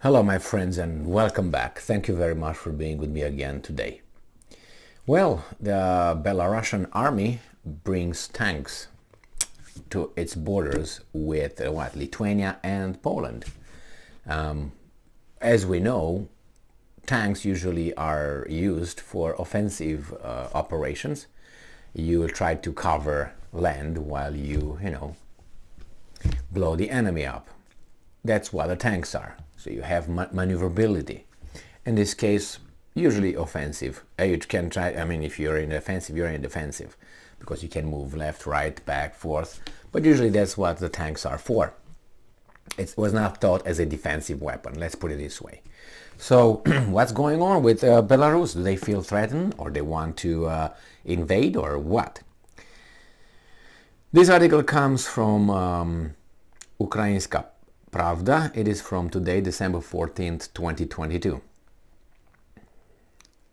Hello my friends and welcome back. Thank you very much for being with me again today. Well, the Belarusian army brings tanks to its borders with Lithuania and Poland. As we know, tanks usually are used for offensive operations. You will try to cover land while you blow the enemy up. That's what the tanks are. So you have maneuverability. In this case, usually offensive. You can try, if you're in offensive, you're in defensive, because you can move left, right, back, forth. But usually that's what the tanks are for. It was not thought as a defensive weapon, let's put it this way. So what's going on with Belarus? Do they feel threatened, or they want to invade, or what? This article comes from Ukrainska Pravda. It is from today, December 14th, 2022.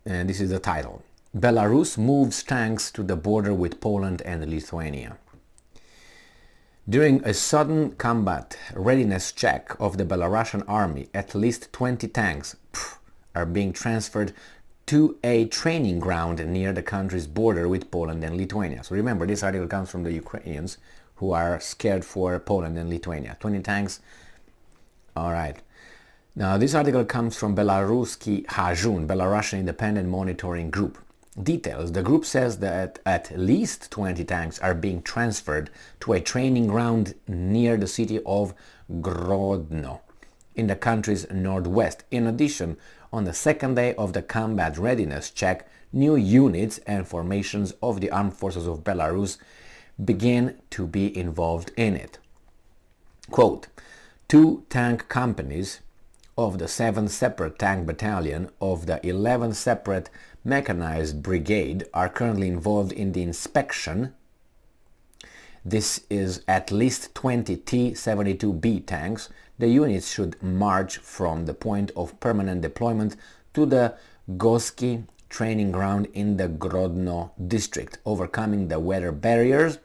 And this is the title. Belarus moves tanks to the border with Poland and Lithuania. During a sudden combat readiness check of the Belarusian army, at least 20 tanks are being transferred to a training ground near the country's border with Poland and Lithuania. So remember, this article comes from the Ukrainians who are scared for Poland and Lithuania. 20 tanks. All right. Now, this article comes from Belaruski Hajun, Belarusian Independent Monitoring Group. Details. The group says that at least 20 tanks are being transferred to a training ground near the city of Grodno in the country's northwest. In addition, on the second day of the combat readiness check, new units and formations of the armed forces of Belarus begin to be involved in it. Quote, 2 tank companies of the 7th Separate Tank Battalion of the 11th Separate Mechanized Brigade are currently involved in the inspection. This is at least 20 T-72B tanks. The units should march from the point of permanent deployment to the Goski training ground in the Grodno district, overcoming the weather barrier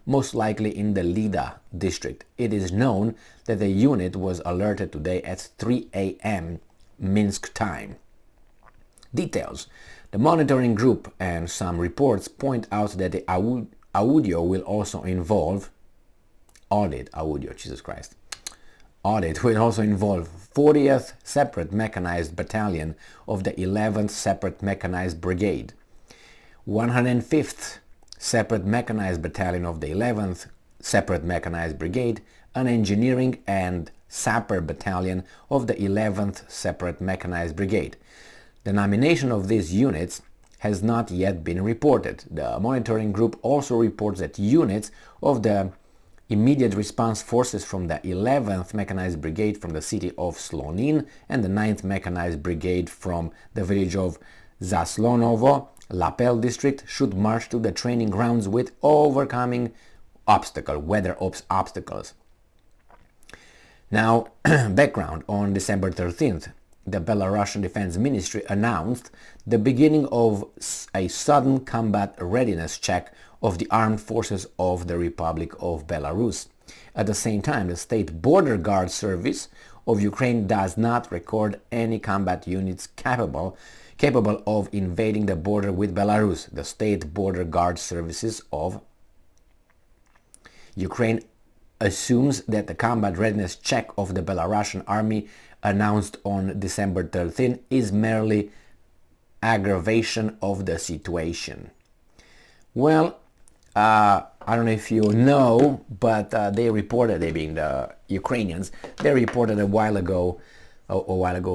most likely in the Lida district. It is known that the unit was alerted today at 3 a.m. Minsk time. Details. The monitoring group and some reports point out that the audio will also involve audit will also involve 40th Separate Mechanized Battalion of the 11th Separate Mechanized Brigade, 105th Separate Mechanized Battalion of the 11th Separate Mechanized Brigade, an engineering and sapper battalion of the 11th Separate Mechanized Brigade. The nomination of these units has not yet been reported. The monitoring group also reports that units of the immediate response forces from the 11th Mechanized Brigade from the city of Slonin and the 9th Mechanized Brigade from the village of Zaslonovo, Lapel district, should march to the training grounds with overcoming weather obstacles. Now, background. On December 13th, the Belarusian Defense Ministry announced the beginning of a sudden combat readiness check of the armed forces of the Republic of Belarus. At the same time, the State Border Guard Service of Ukraine does not record any combat units capable of invading the border with Belarus. The State Border Guard Services of Ukraine assumes that the combat readiness check of the Belarusian army announced on December 13 is merely aggravation of the situation. Well, I don't know if you know, but they reported, they being the Ukrainians, they reported a while ago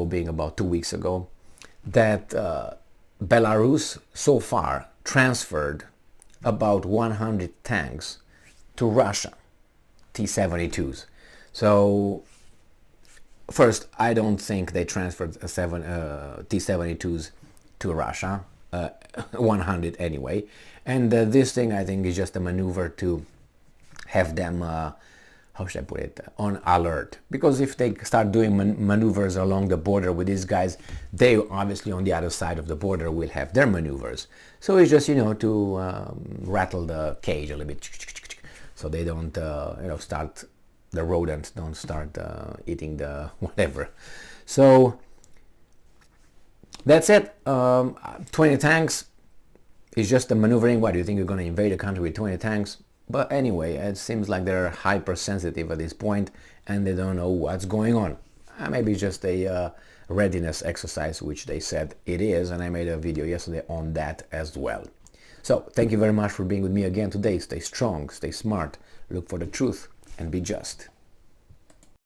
being about 2 weeks ago, that Belarus so far transferred about 100 tanks to Russia, T-72s. So first, I don't think they transferred T-72s to Russia, 100 anyway. And this thing, I think, is just a maneuver to have them, how should I put it, on alert. Because if they start doing maneuvers along the border with these guys, they obviously on the other side of the border will have their maneuvers. So it's just, to rattle the cage a little bit, so they don't, start the rodents don't start eating the whatever. So that's it. 20 tanks is just a maneuvering. What do you think, you're going to invade a country with 20 tanks? But anyway, it seems like they're hypersensitive at this point and they don't know what's going on. Maybe just a readiness exercise, which they said it is, and I made a video yesterday on that as well. So thank you very much for being with me again today. Stay strong, stay smart, look for the truth, and be just.